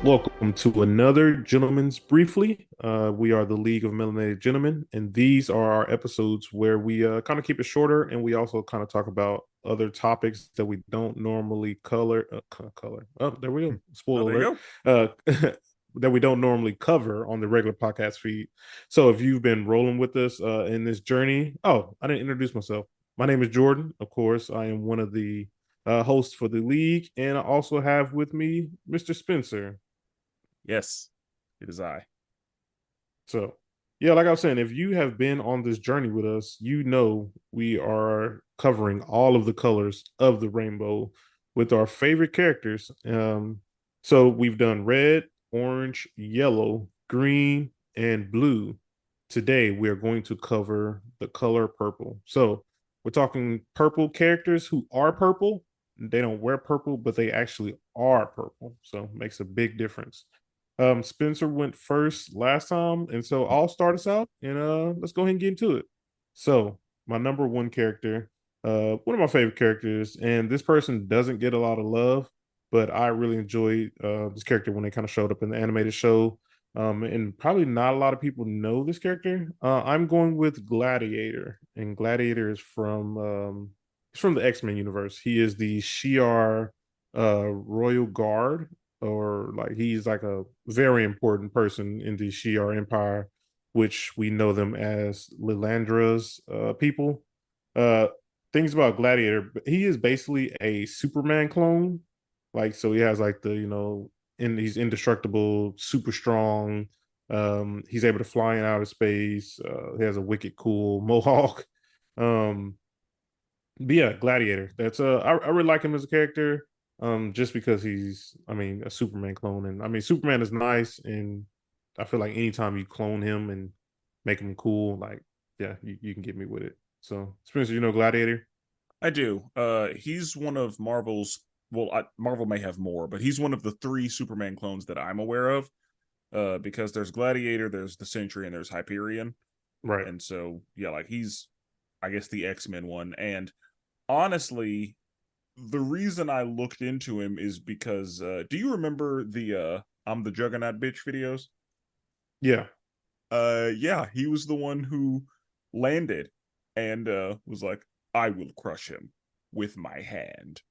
Welcome to another Gentleman's Briefly. We are the League of Melanated Gentlemen, and these are our episodes where we kind of keep it shorter, and we also kind of talk about other topics that we don't normally color. Oh, there we go. Oh, Spoiler there alert. you That we don't normally cover on the regular podcast feed. So if you've been rolling with us in this journey, oh, I didn't introduce myself. My name is Jordan. Of course, I am one of the hosts for the league, and I also have with me Mr. Spenser. Yes, it is I. So, yeah, like I was saying, if you have been on this journey with us, you know we are covering all of the colors of the rainbow with our favorite characters. So we've done red, orange, yellow, green, and blue. Today we are going to cover the color purple. So we're talking purple characters who are purple. They don't wear purple, but they actually are purple. So it makes a big difference. Spenser went first last time, and so I'll start us out and let's go ahead and get into it. So, my number one character, one of my favorite characters, and this person doesn't get a lot of love, but I really enjoyed this character when they kind of showed up in the animated show. And probably not a lot of people know this character. I'm going with Gladiator, and Gladiator is from the X-Men universe. He is the Shi'ar Royal Guard, or like he's like a very important person in the Shi'ar Empire, which we know them as Lilandra's people. Uh, things about Gladiator, he is basically a Superman clone. Like, so he has like the and he's indestructible, super strong. He's able to fly in outer space. He has a wicked cool mohawk. Um, but yeah, Gladiator. That's I really like him as a character. Just because he's, I mean, a Superman clone, and I mean, Superman is nice, and I feel like anytime you clone him and make him cool, like, yeah, you can get me with it. So, Spencer, you know Gladiator? I do. He's one of Marvel's. Well, Marvel may have more, but he's one of the three Superman clones that I'm aware of. Because there's Gladiator, there's the Sentry, and there's Hyperion, Right. and so yeah, like he's, I guess, the X-Men one. And honestly, the reason I looked into him is because do you remember the "I'm the Juggernaut bitch" videos? Yeah. Yeah, he was the one who landed and was like, I will crush him with my hand.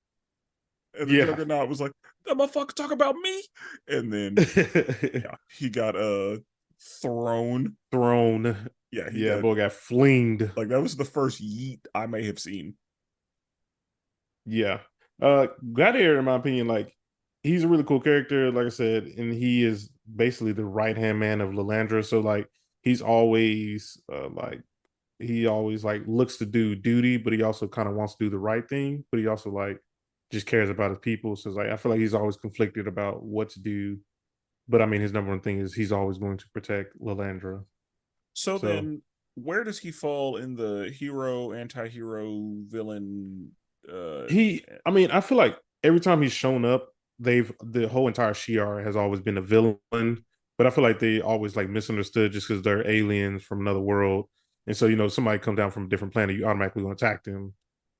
And the Yeah. Juggernaut was like, that motherfucker talk about me. And then yeah, he got thrown. Throne. Yeah, he Yeah, got, boy got flinged. like, that was the first yeet I may have seen. Yeah. Gladiator, in my opinion, like he's a really cool character, like I said, and he is basically the right hand man of Lilandra. So like he's always like he always like looks to do duty, but he also kind of wants to do the right thing, but he also like just cares about his people. So it's like I feel like he's always conflicted about what to do. But I mean his number one thing is he's always going to protect Lilandra. So So then where does he fall in the hero, anti-hero, villain I mean, I feel like every time he's shown up, the whole entire Shi'ar has always been a villain, but I feel like they always like misunderstood just because they're aliens from another world, and so somebody comes down from a different planet, you automatically want to attack them.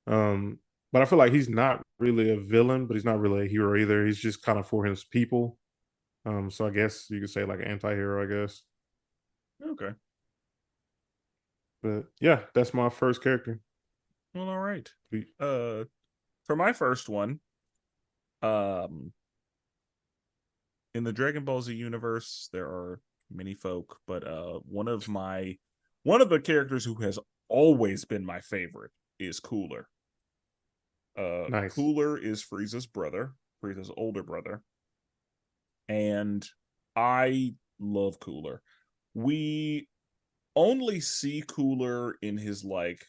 Um, but I feel like he's not really a villain, but he's not really a hero either. He's just kind of for his people. So I guess you could say like an anti-hero, I guess. Okay. But yeah, that's my first character. Well, all right. Uh for my first one, um in the Dragon Ball Z universe, there are many folk, but one of the characters who has always been my favorite is Cooler. Nice. Cooler is Frieza's brother, Frieza's older brother, and I love Cooler. We only see Cooler in his, like,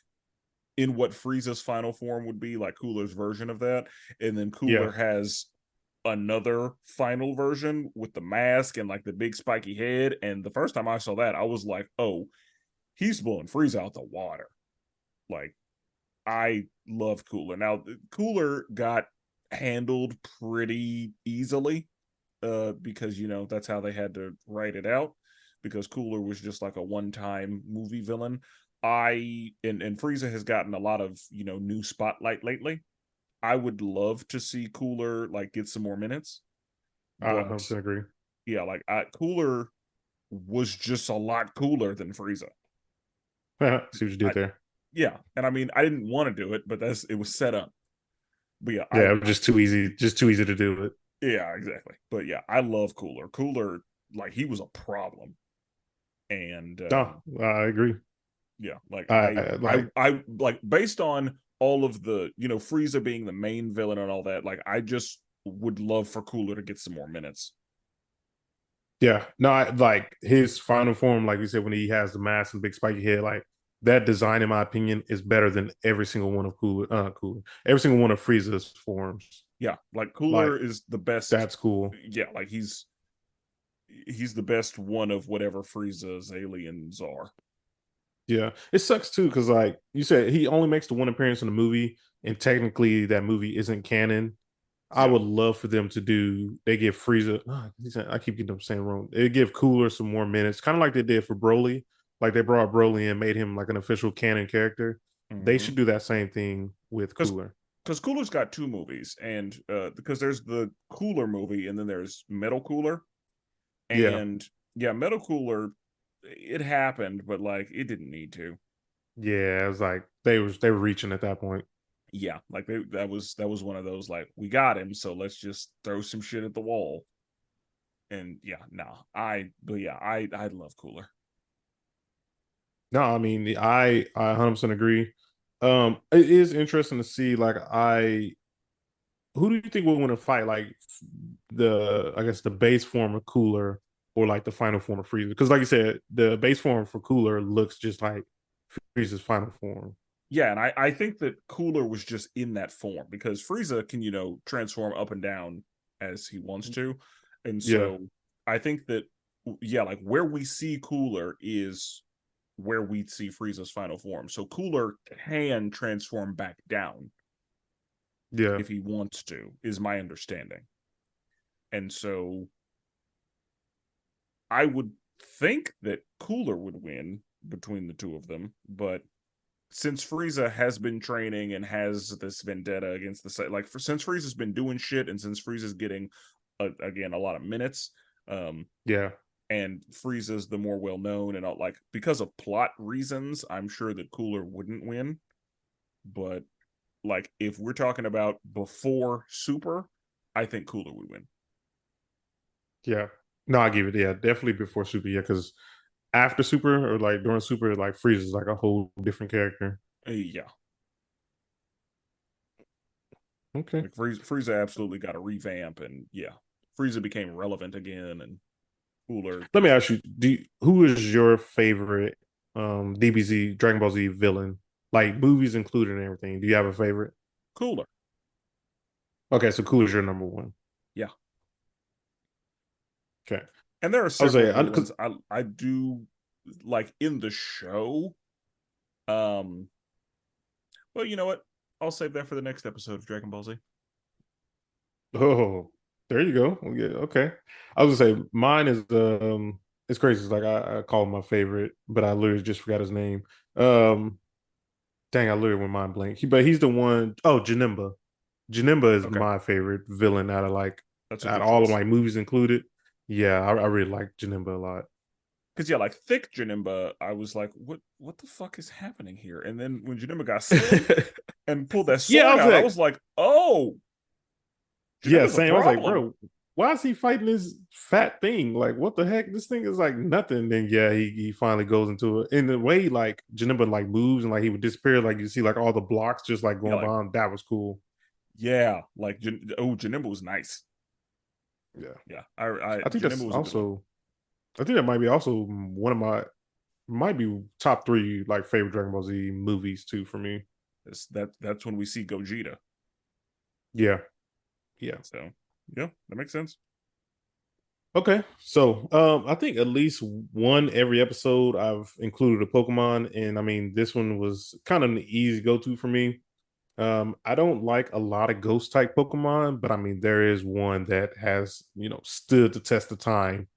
in what Frieza's final form would be, like Cooler's version of that, and then Yeah. Cooler has another final version with the mask and like the big spiky head. And the first time I saw that, I was like, oh, he's blowing Frieza out the water. Like, I love Cooler. Now, Cooler got handled pretty easily, because that's how they had to write it out, because Cooler was just like a one-time movie villain. And Frieza has gotten a lot of new spotlight lately. I would love to see Cooler like get some more minutes, I but 100% agree. yeah, like Cooler was just a lot cooler than Frieza. See what you did I there. Yeah, and I mean I didn't want to do it, but it was set up. But yeah, Yeah, it was just too easy to do it. yeah, exactly. But yeah, I love Cooler. Cooler, like he was a problem, and No, I agree. yeah, like I like I like based on all of the Frieza being the main villain and all that. Like I just would love for Cooler to get some more minutes. yeah, no, I like his final form, like you said, when he has the mask and big spiky head, like that design, in my opinion, is better than every single one of Cooler, every single one of Frieza's forms. Yeah, like Like Cooler is the best. that's cool. Yeah, like he's the best one of whatever Frieza's aliens are. Yeah, it sucks too because like you said, he only makes the one appearance in the movie, and technically that movie isn't canon. I Yeah. would love for them to do. They give Frieza. I keep getting them saying wrong. They give Cooler some more minutes, kind of like they did for Broly. Like they brought Broly and made him like an official canon character. They Mm-hmm. should do that same thing with Because Cooler. Cooler's got two movies, and because there's the Cooler movie, and then there's Metal Cooler, Yeah, and yeah, Metal Cooler, it happened, but like it didn't need to. yeah. It was like they were reaching at that point. Yeah, like that was one of those like we got him, so let's just throw some shit at the wall. And yeah, no, but yeah, I love Cooler. No, I mean I 100% agree. It is interesting to see like I who do you think would win a fight? Like the I guess the base form of Cooler or like the final form of Freezer? Because like you said, the base form for Cooler looks just like Freezer's final form. Yeah, and I think that Cooler was just in that form because Frieza can, transform up and down as he wants to. And Yeah, so I think that, yeah, like where we see Cooler is where we see Frieza's final form. So Cooler can transform back down yeah, if he wants to, is my understanding. And so I would think that Cooler would win between the two of them, but since Frieza has been training and has this vendetta against the site, since Frieza's been doing shit, and since Frieza's getting again a lot of minutes, um, yeah, and Frieza's the more well known, and all, like because of plot reasons, I'm sure that Cooler wouldn't win. But like if we're talking about before Super, I think Cooler would win. yeah. No, I give it. Yeah, definitely before Super. Yeah, because after Super or like during Super, like Frieza's like a whole different character. Yeah, Okay. like Frieza absolutely got a revamp, and yeah, Frieza became relevant again, and Cooler. Let me ask you, who is your favorite DBZ Dragon Ball Z villain? Like movies included and everything. Do you have a favorite? Cooler. Okay, so Cooler's your number one. Yeah. Okay. And there are I was several saying, villains I do like in the show. Um, well, you know what? I'll save that for the next episode of Dragon Ball Z. oh, there you go. Yeah, okay. I was gonna say mine is it's crazy. It's like I call him my favorite, but I literally just forgot his name. Um, dang, I literally went mind blank. But he's the one. Oh, Janemba. Janemba is Okay, my favorite villain out of like that's a out good of all of choice. my movies included. Yeah, I really like Janemba a lot. Because yeah, like thick Janimba, I was like, what the fuck is happening here? And then when Janimba got slim and pulled that Yeah, I sword was out, I like, was like, oh, yeah, Janimba's a same. I was like, problem. bro, why is he fighting this fat thing? Like, what the heck? This thing is like nothing. Then yeah, he finally goes into it. In the way like Janemba like moves and like he would disappear, like you see like all the blocks just like Yeah, going like by. That was cool. yeah, like Janimba was nice. Yeah. Yeah, I I think Janimba that's was a good one. also I think that might be also one of my might be top three like favorite Dragon Ball Z movies too for me. That's when we see Gogeta. Yeah. Yeah. So yeah, that makes sense. Okay. So I think at least one every episode I've included a Pokemon. And I mean this one was kind of an easy go-to for me. I don't like a lot of ghost type Pokemon, but I mean there is one that has, stood the test of time.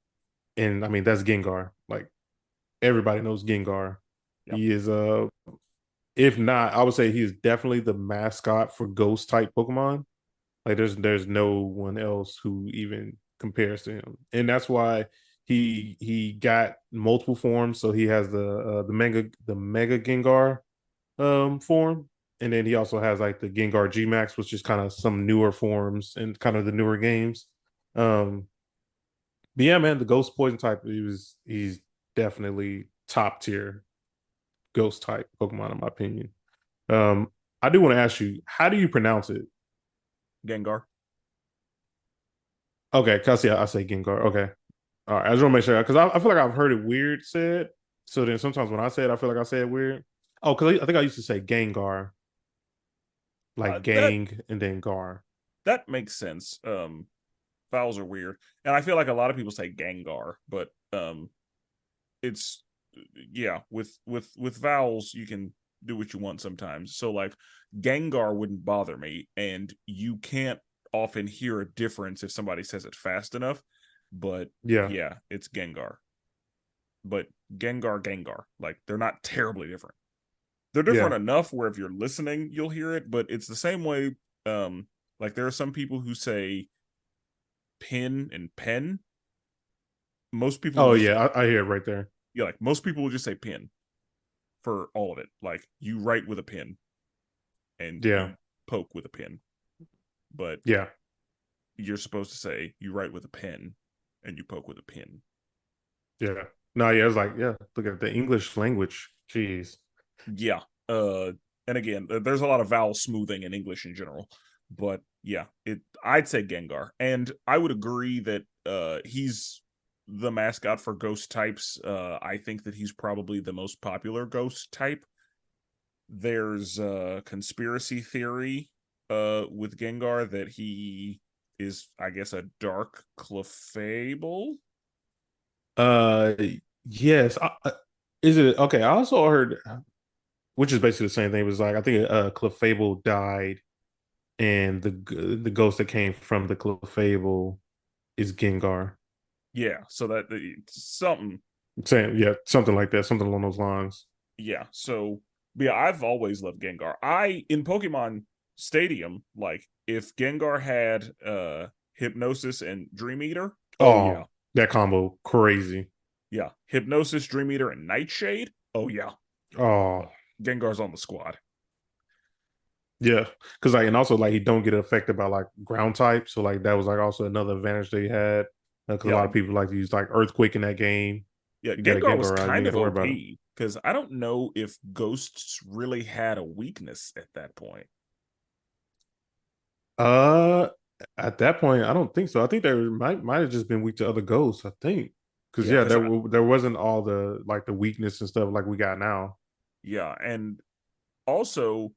And I mean that's Gengar. Like everybody knows Gengar. Yeah. He is if not, I would say he's definitely the mascot for ghost type Pokemon. Like there's no one else who even compares to him, and that's why he got multiple forms. So he has the mega Gengar form, and then he also has like the Gengar G Max, which is kind of some newer forms and kind of the newer games. Um, but yeah, man, the Ghost Poison type, he's definitely top tier Ghost type Pokemon in my opinion. Um, I do want to ask you, how do you pronounce it? Gengar. Okay, cause yeah, I say Gengar. Okay, all right. I just want to make sure because I feel like I've heard it weird said. So then sometimes when I say it, I feel like I say it weird. Oh, because I think I used to say Gengar, like That gang and then Gar. that makes sense. Vowels are weird, and I feel like a lot of people say Gengar, but it's yeah, with vowels you can do what you want sometimes. So like Gengar wouldn't bother me, and you can't often hear a difference if somebody says it fast enough. But Yeah, yeah, it's Gengar. But Gengar, like they're not terribly different. They're yeah. different enough where if you're listening, you'll hear it, but it's the same way. Like there are some people who say pin and pen. Most people will Oh just yeah, I hear it right there. yeah, like most people will just say pin for all of it. Like you write with a pen and Yeah, you poke with a pen, but yeah, you're supposed to say you write with a pen and you poke with a pin. yeah. No, yeah, it's like yeah. Look at the English language. Jeez. Yeah. And again, there's a lot of vowel smoothing in English in general, but yeah, it I'd say Gengar, and I would agree that he's the mascot for ghost types. I think that he's probably the most popular ghost type. There's a conspiracy theory with Gengar that he is, I guess, a dark Clefable. Uh, yes. Is it okay? I also heard, which is basically the same thing. It was like I think Clefable died, and the ghost that came from the Clefable is Gengar. Yeah, so that something. Saying yeah, something like that, something along those lines. Yeah, so yeah, I've always loved Gengar. I in Pokemon Stadium, like if Gengar had Hypnosis and Dream Eater, oh yeah. Oh, that combo crazy. Yeah. Hypnosis, Dream Eater, and Nightshade. Oh yeah. Oh Gengar's on the squad. yeah, because like and also like he don't get affected by like ground type, so like that was like also another advantage they had because a Yeah, lot like of people like to use like earthquake in that game. yeah, You got a Gengar was Gengar out, you ain't kind got of to worry about it. OP because I don't know if ghosts really had a weakness at that point. Uh, at that point, I don't think so. I think they might have just been weak to other ghosts. I think because Yeah, yeah, because there wasn't all the like the weakness and stuff like we got now. yeah, and also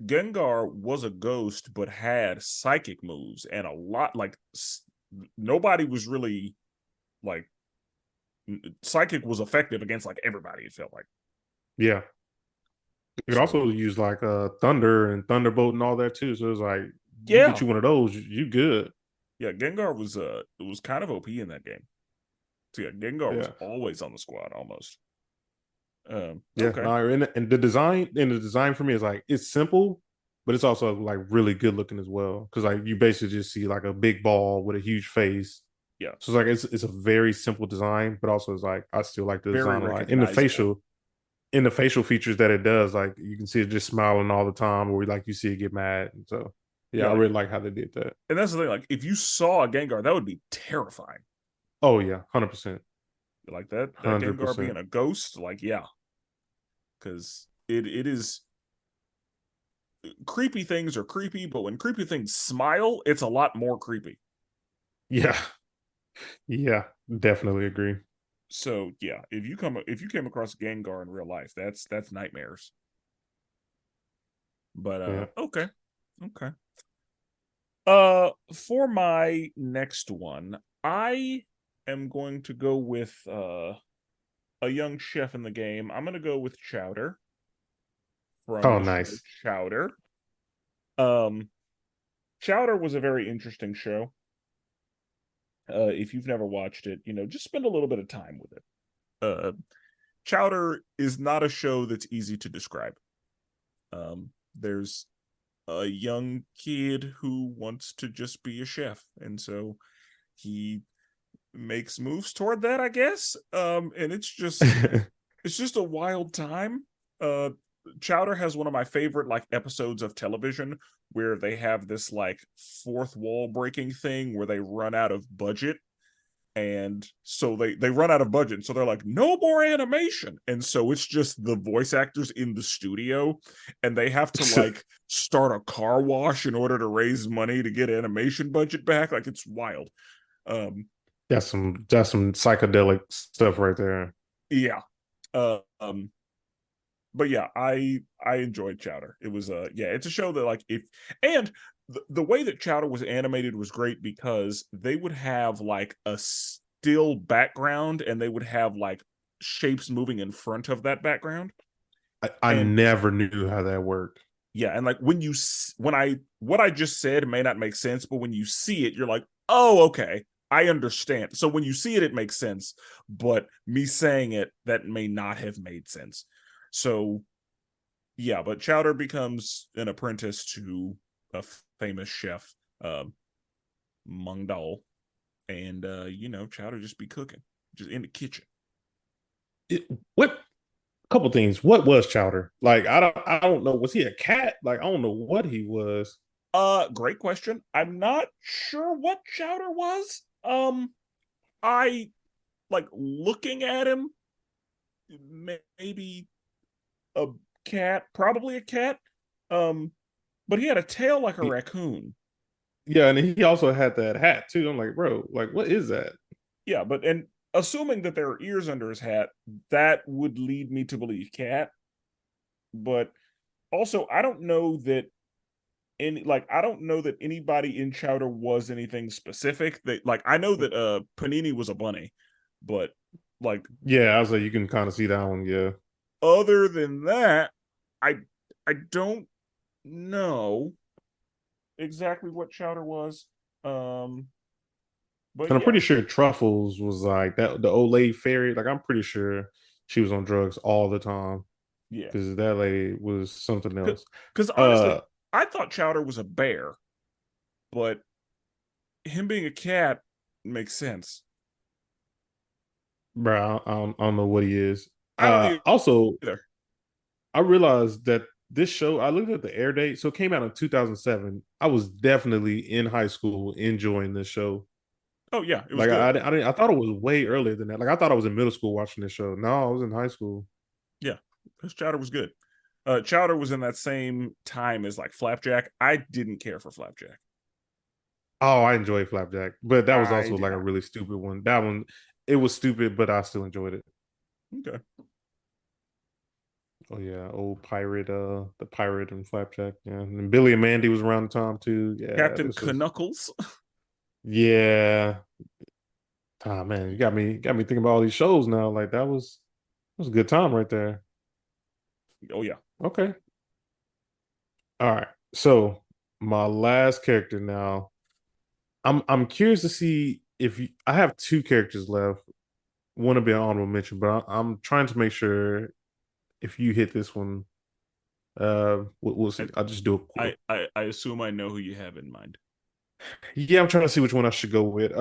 Gengar was a ghost, but had psychic moves and a lot like nobody was really like psychic was effective against like everybody. It felt like Yeah, you could so. also use like thunder and thunderbolt and all that too. So it's like you get Yeah, you one of those, you good. yeah. Gengar was it was kind of OP in that game. So yeah, Gengar was Yeah. always on the squad almost. Yeah, Okay, no, and the design for me is like it's simple, but it's also like really good looking as well. Because like you basically just see like a big ball with a huge face. yeah, So it's like it's a very simple design, but also it's like I still like the very design a lot. recognizable. In the facial features that it does, like you can see it just smiling all the time, or like you see it get mad. And so yeah, Yeah, I like really like how they did that. and that's the thing. Like if you saw a Gengar, that would be terrifying. Oh yeah, 100%, Like that hundred Gengar percent. being a ghost. Like yeah, because it is creepy things are creepy, but when creepy things smile, it's a lot more creepy. Yeah, yeah, definitely agree. So yeah, if you came across Gengar in real life, that's nightmares. But Yeah. okay. Okay. For my next one, I am going to go with a young chef in the game. I'm gonna go with Chowder from Oh, the show nice. Chowder. Um Chowder was a very interesting show. If you've never watched it, just spend a little bit of time with it. Uh Chowder is not a show that's easy to describe. There's a young kid who wants to just be a chef, and so he makes moves toward that, I guess. And it's just a wild time. Uh, Chowder has one of my favorite like episodes of television where they have this like fourth wall breaking thing where they run out of budget, and so they run out of budget, so they're like no more animation, and so it's just the voice actors in the studio, and they have to like start a car wash in order to raise money to get animation budget back. Like it's wild. um That's some psychedelic stuff right there. yeah. um but yeah, I enjoyed Chowder. It was yeah, it's a show that like if and the way that Chowder was animated was great because they would have like a still background and they would have like shapes moving in front of that background. I And never knew how that worked. yeah, and like when I what I just said may not make sense, but when you see it, you're like, oh, okay, I understand. So when you see it, it makes sense. But me saying it, that may not have made sense. So yeah, but Chowder becomes an apprentice to a famous chef, Mung Dal, and Chowder just be cooking, just in the kitchen. What couple things? What was Chowder? Like I don't know. Was he a cat? Like I don't know what he was. Great question. I'm not sure what Chowder was. I like looking at him, maybe a cat, probably a cat. Um, but he had a tail like a raccoon. Yeah, and he also had that hat too. I'm like, bro, like what is that? Yeah, but and assuming that there are ears under his hat, that would lead me to believe cat. But also, I don't know that I don't know that anybody in Chowder was anything specific. That like I know that Panini was a bunny, but like Yeah, I was like, you can kind of see that one. Yeah, other than that, I I don't know exactly what Chowder was. Um, but and I'm yeah, pretty sure Truffles was like that. The old lady fairy. Like I'm pretty sure she was on drugs all the time yeah. because that lady was something else. Because honestly, Uh, I thought Chowder was a bear, but him being a cat makes sense. bro, I don't know what he is. I don't Also, either. I realized that this show, I looked at the air date, so it came out in 2007. I was definitely in high school enjoying this show. Oh yeah, it was Like good. I thought it was way earlier than that. Like I thought I was in middle school watching this show. No, I was in high school. Yeah, because Chowder was good. Chowder was in that same time as like Flapjack. I didn't care for Flapjack. Oh, I enjoyed Flapjack, but that was I also did like a not. really stupid one. That one, it was stupid, but I still enjoyed it. Okay. Oh yeah, old pirate, the pirate and Flapjack. Yeah, and Billy and Mandy was around the time too. Yeah, Captain this was. Knuckles. Yeah. Ah man, you got me thinking about all these shows now. Like that was a good time right there. Oh yeah. Okay. All right. So my last character now. I'm curious to see if I have two characters left. One to be an honorable mention, but I'm trying to make sure if you hit this one, we'll see. I, I'll just do a quick. I assume I know who you have in mind. Yeah, I'm trying to see which one I should go with.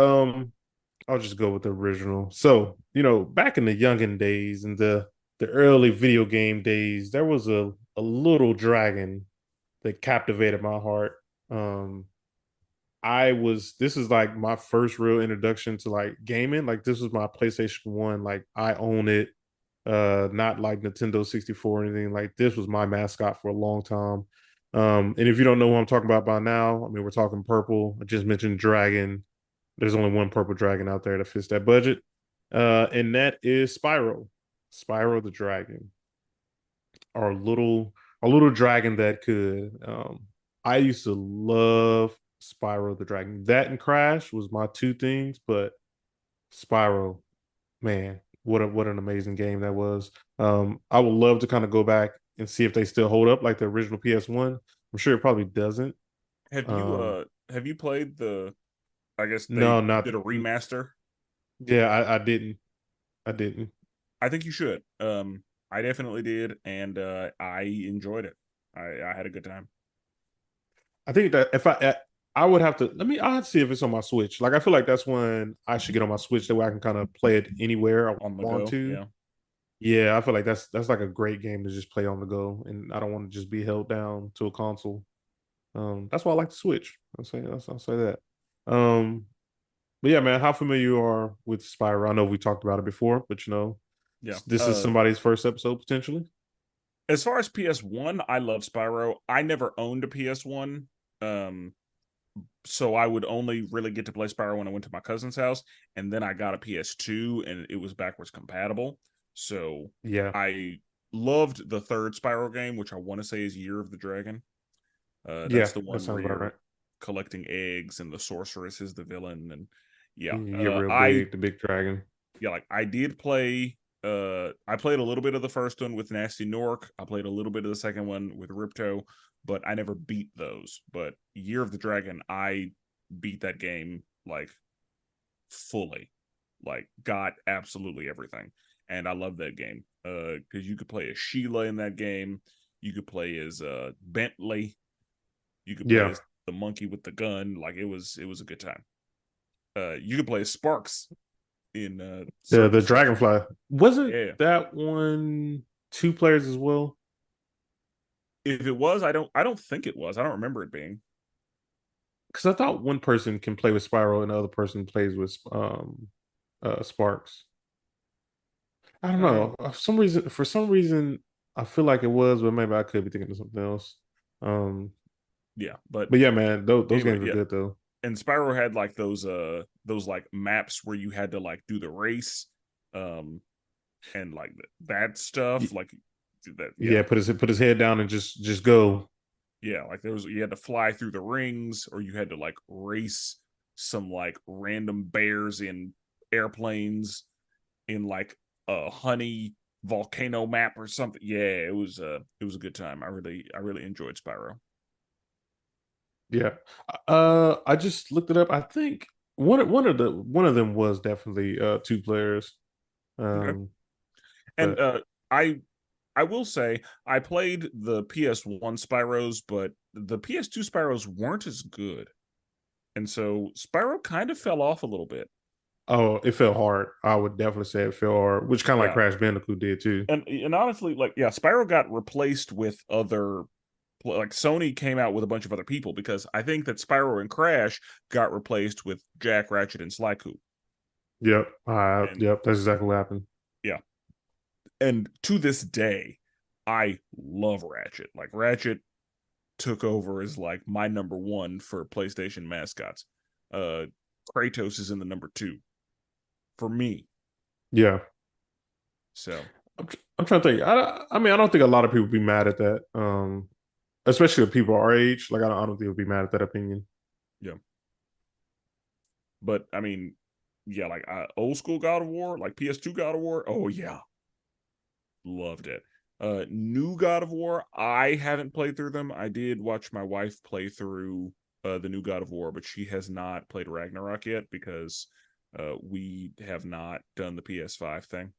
I'll just go with the original. So, back in the youngin days and the early video game days, there was a little dragon that captivated my heart. Um, this is like my first real introduction to like gaming. Like this was my PlayStation 1. Like I own it. Not like Nintendo 64 or anything. Like this was my mascot for a long time. And if you don't know who I'm talking about by now, I mean we're talking purple. I just mentioned dragon. There's only one purple dragon out there that fits that budget. And that is Spyro. Spyro the dragon. Our little dragon that could. I used to love Spyro the Dragon. That and Crash was my two things, but Spyro, man, what an amazing game that was. I would love to kind of go back and see if they still hold up like the original PS1. I'm sure it probably doesn't. Um, Have you played the I guess they no, not did a remaster? yeah, I didn't. I didn't. I think you should. I definitely did, and I enjoyed it. I had a good time. I think that if I would have to I'll have to see if it's on my Switch. Like I feel like that's when I should get on my Switch that way I can kind of play it anywhere I On the want go. to. Yeah. Yeah, I feel like that's like a great game to just play on the go, and I don't want to just be held down to a console. That's why I like the Switch. I'll say that. Um, but yeah, man, how familiar you are with Spyro? I know we talked about it before, but Yeah. this is somebody's first episode potentially. As far as PS1, I love Spyro. I never owned a PS1. Um, so I would only really get to play Spyro when I went to my cousin's house, and then I got a PS2 and it was backwards compatible. So Yeah, I loved the third Spyro game, which I want to say is Year of the Dragon. yeah, That's the that one where sounds about you're right. collecting eggs and the sorceress is the villain. And yeah, You get real big, the big dragon. like I did play. I played a little bit of the first one with Nasty Nork. I played a little bit of the second one with Ripto, but I never beat those. But Year of the Dragon, I beat that game like fully, like got absolutely everything, and I love that game. Because you could play as Sheila in that game, you could play as Bentley, you could play Yeah, as the monkey with the gun. Like it was a good time. You could play as Sparks in the certain sections. dragonfly wasn't Yeah. that one two players as well? If it was, I don't think it was. I don't remember it being. Because I thought one person can play with Spyro and the other person plays with Sparks. I don't Uh, know. For some reason, I feel like it was, but maybe I could be thinking of something else. Um, yeah, but but yeah, man, those anyway, games are yeah. good though. And Spyro had like those like maps where you had to like do the race, um, and like that stuff. Like that, yeah, Yeah, put his head down and just go. yeah. Like there was you had to fly through the rings, or you had to like race some like random bears in airplanes in like a honey volcano map or something. Yeah, it was a good time. I really enjoyed Spyro. Yeah. I just looked it up. I think one of them was definitely two players. Okay. Um, And but I will say I played the PS1 Spyros, but the PS2 Spyros weren't as good. And so Spyro kind of fell off a little bit. oh, it felt hard. I would definitely say it felt hard, which kind of like Yeah. Crash Bandicoot did too. And honestly, like yeah, Spyro got replaced with other like Sony came out with a bunch of other people because I think that Spyro and Crash got replaced with Jack, Ratchet, and Sly Coope. Yep. And Yep. That's exactly what happened. yeah. And to this day, I love Ratchet. Like Ratchet took over as like my number one for PlayStation mascots. Uh Kratos is in the number two for me. Yeah. So I'm trying to think. I mean, I don't think a lot of people be mad at that. Especially with people our age. Like, I don't think they'll be mad at that opinion. yeah. But I mean, yeah, like old school God of War, like PS2 God of War. Oh yeah, loved it. New God of War, I haven't played through them. I did watch my wife play through the new God of War, but she has not played Ragnarok yet because we have not done the PS5 thing.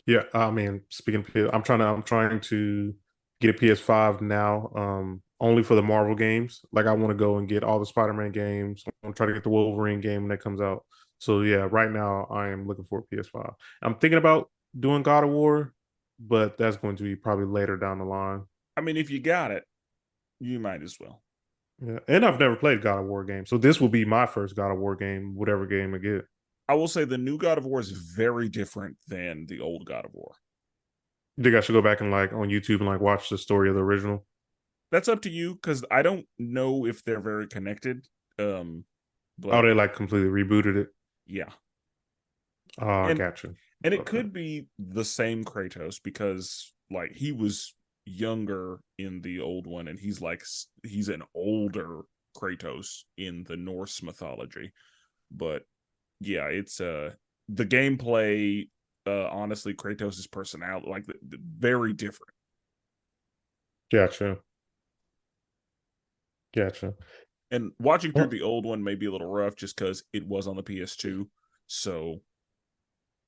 Yeah, I mean, speaking of PS, I'm trying to get a PS5 now, only for the Marvel games. Like I want to go and get all the Spider-Man games. I'm trying to get the Wolverine game when that comes out. So yeah, right now I am looking for a PS5. I'm thinking about doing God of War, but that's going to be probably later down the line. I mean, if you got it, you might as well. Yeah, and I've never played God of War game, so this will be my first God of War game, whatever game I get. I will say the new God of War is very different than the old God of War. You think I should go back and like on YouTube and like watch the story of the original? That's up to you because I don't know if they're very connected. Um, Oh, but they like completely rebooted it. yeah, Oh, I and got you. and it Okay. could be the same Kratos because like he was younger in the old one, and he's an older Kratos in the Norse mythology. But yeah, it's the gameplay. Honestly, Kratos' personality like very different. Gotcha. Gotcha. And watching through Well, the old one may be a little rough just because it was on the PS2. So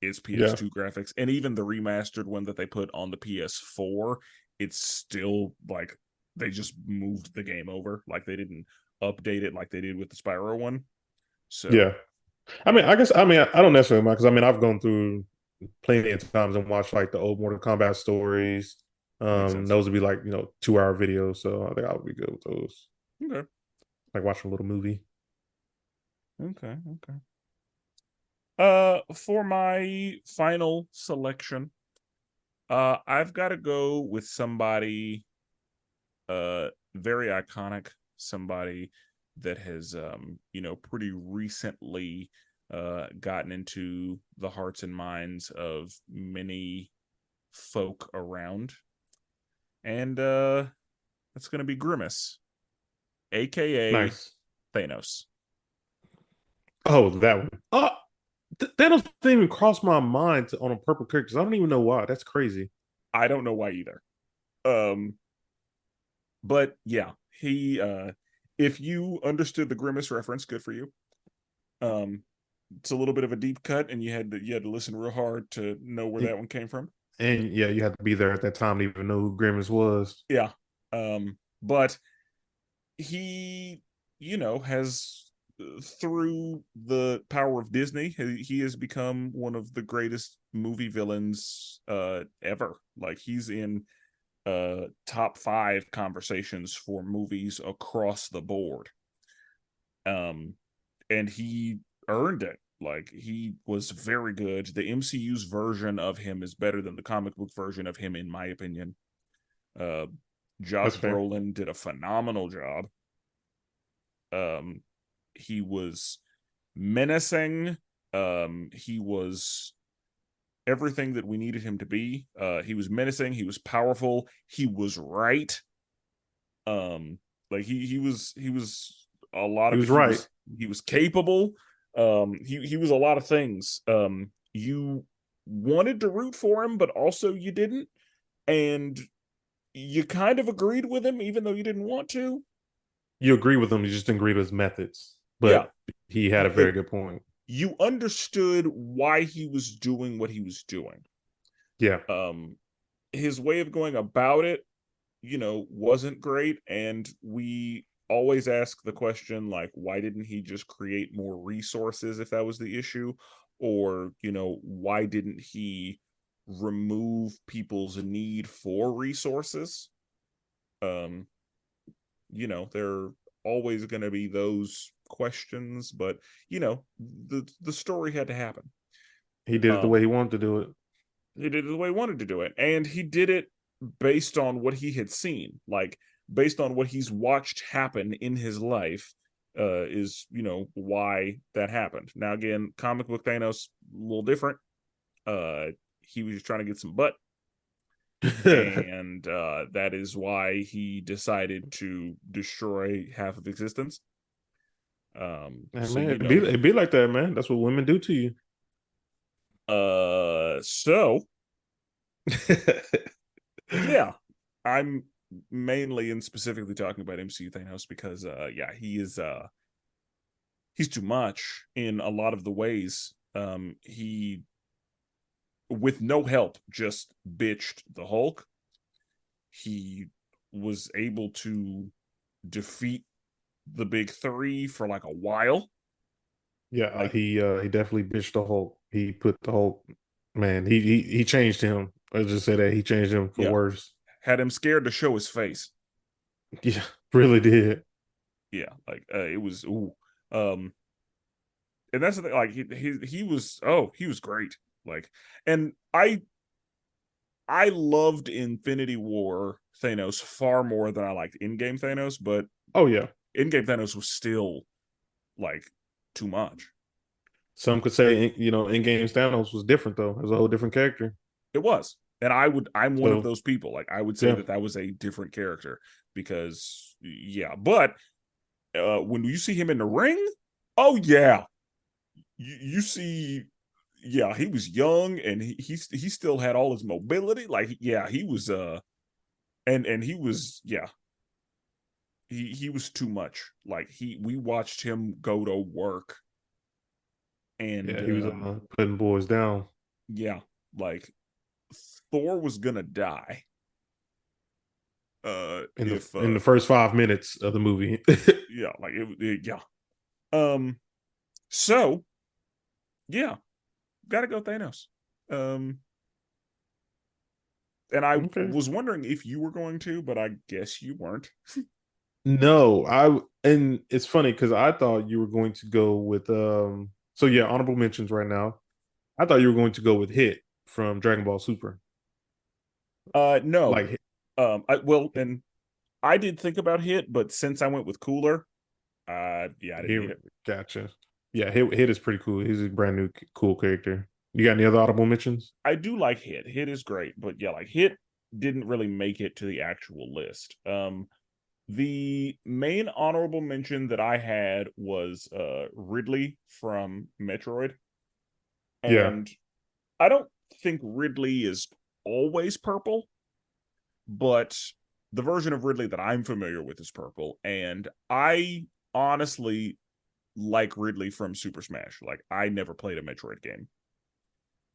it's yeah. PS2 graphics. And even the remastered one that they put on the PS4, it's still like they just moved the game over. Like they didn't update it like they did with the Spyro one. So Yeah. I mean, I guess I mean I don't necessarily mind because I mean I've gone through plenty of times and watched like the old Mortal Kombat stories. makes sense. Those would be like 2 hour videos, so I think I would be good with those. Okay. Like watching a little movie. Okay. Okay. For my final selection, I've got to go with somebody very iconic, somebody that has pretty recently gotten into the hearts and minds of many folk around. And that's going to be Grimace, aka Nice. Thanos. Oh, that one. That don't even cross my mind on a purple character. I don't even know why. That's crazy. I don't know why either. Um, but yeah, he if you understood the Grimace reference, good for you. Um, it's a little bit of a deep cut, and you had to listen real hard to know where that one came from. And yeah, you had to be there at that time to even know who Grimace was. Yeah. But he, has through the power of Disney, he has become one of the greatest movie villains ever. Like he's in top 5 conversations for movies across the board. Um and he earned it. Like he was very good. The MCU's version of him is better than the comic book version of him, in my opinion. Uh, That's Josh fair. Brolin did a phenomenal job. Um, he was menacing. He was everything that we needed him to be. He was menacing. He was powerful. He was right. Um, like he was a lot He of it. was He right. was he was capable. He was a lot of things. You wanted to root for him, but also you didn't, and you kind of agreed with him, even though you didn't want to. You agree with him. You just didn't agree with his methods. Yeah, But he had a but very good point. you understood why he was doing what he was doing. Yeah. Um, his way of going about it, wasn't great, and we always ask the question like, why didn't he just create more resources if that was the issue, or why didn't he remove people's need for resources? Um, there are always going to be those questions, but the story had to happen. He did it the way Um, he wanted to do it. he did it the way he wanted to do it, and he did it based on what he had seen, like based on what he's watched happen in his life. Is why that happened. Now again, comic book Thanos a little different. Uh, he was just trying to get some butt, and that is why he decided to destroy half of existence. So Man, it be like that, man. That's what women do to you. so yeah, I'm mainly and specifically talking about MCU Thanos because yeah, he's too much in a lot of the ways. He with no help just bitched the Hulk. He was able to defeat the big 3 for like a while. Yeah, Like he definitely bitched the Hulk. He put the Hulk, man. He changed him. I just say that he changed him for yeah, worse. had him scared to show his face. Yeah, really did. Yeah, like it was ooh. Um and that's the thing, like he was, oh, he was great. Like, and I loved Infinity War Thanos far more than I liked in-game Thanos, but Oh yeah. in-game Thanos was still like too much. Some could say in-game Thanos was different though. It was a whole different character. It was. And I'm one of So those people. Like I would say yeah, that was a different character because yeah, but when you see him in the ring, oh yeah, you see, yeah, he was young and he still had all his mobility. Like yeah, he was and he was, yeah, he was too much. Like we watched him go to work, and yeah, he was putting boys down. yeah, like Thor was gonna die, If in the first 5 minutes of the movie. yeah, like yeah. Um, so yeah, gotta go Thanos. Um, and I Okay. was wondering if you were going to, but I guess you weren't. No, and it's funny because I thought you were going to go with so yeah, honorable mentions right now. I thought you were going to go with Hit from Dragon Ball Super. No. Like And I did think about Hit, but since I went with Cooler, yeah, I didn't need here, it. gotcha. Yeah, Hit is pretty cool. He's a brand new cool character. You got any other audible mentions? I do like Hit. Hit is great, but yeah, like Hit didn't really make it to the actual list. The main honorable mention that I had was Ridley from Metroid, Yeah, and I don't think Ridley is always purple, but the version of Ridley that I'm familiar with is purple, and I honestly like Ridley from Super Smash. Like I never played a Metroid game,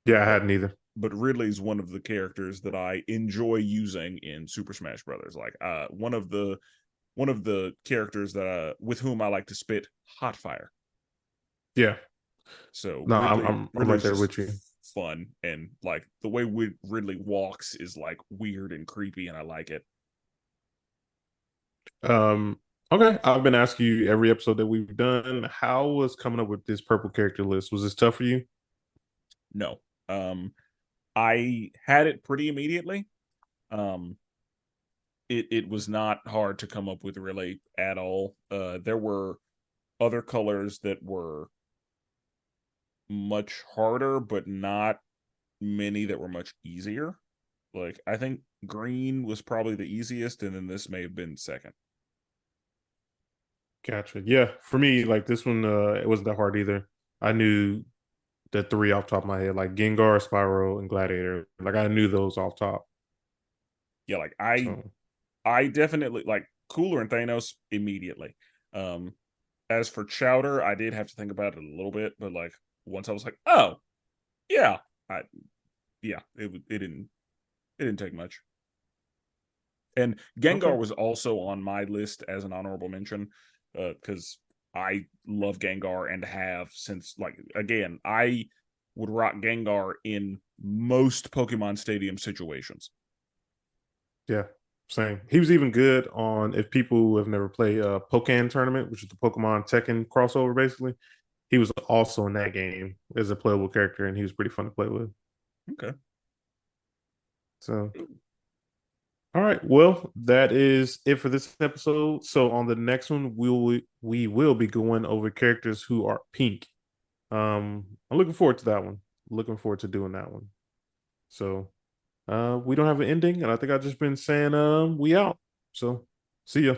yeah, I but hadn't either. Ridley's one of the characters that I enjoy using in Super Smash Brothers. Like one of the characters that with whom I like to spit hot fire. Yeah, So no, I'm right Ridley's there just with you. fun, and like the way Ridley walks is like weird and creepy, and I like it. Um, okay, I've been asking you every episode that we've done. How was coming up with this purple character list? Was this tough for you? No, um, I had it pretty immediately. Um, it was not hard to come up with really at all. There were other colors that were much harder, but not many that were much easier. Like I think green was probably the easiest, and then this may have been second. Gotcha. Yeah, for me, like this one, it wasn't that hard either. I knew the three off the top of my head, like Gengar, Spyro, and Gladiator. Like I knew those off top. Yeah, like So I definitely like Cooler and Thanos immediately. Um, as for Chowder, I did have to think about it a little bit, but like once I was like, oh yeah, I yeah, it didn't take much. And okay, Gengar was also on my list as an honorable mention because I love Gengar and have since like again I would rock Gengar in most Pokemon Stadium situations. yeah, same. He was even good on if people who have never played Pokken tournament, which is the Pokemon Tekken crossover, basically. He was also in that game as a playable character, and he was pretty fun to play with. Okay. So all right. Well, that is it for this episode. So on the next one, we will be going over characters who are pink. I'm looking forward to that one. Looking forward to doing that one. So we don't have an ending, and I think I've just been saying we out. So see ya.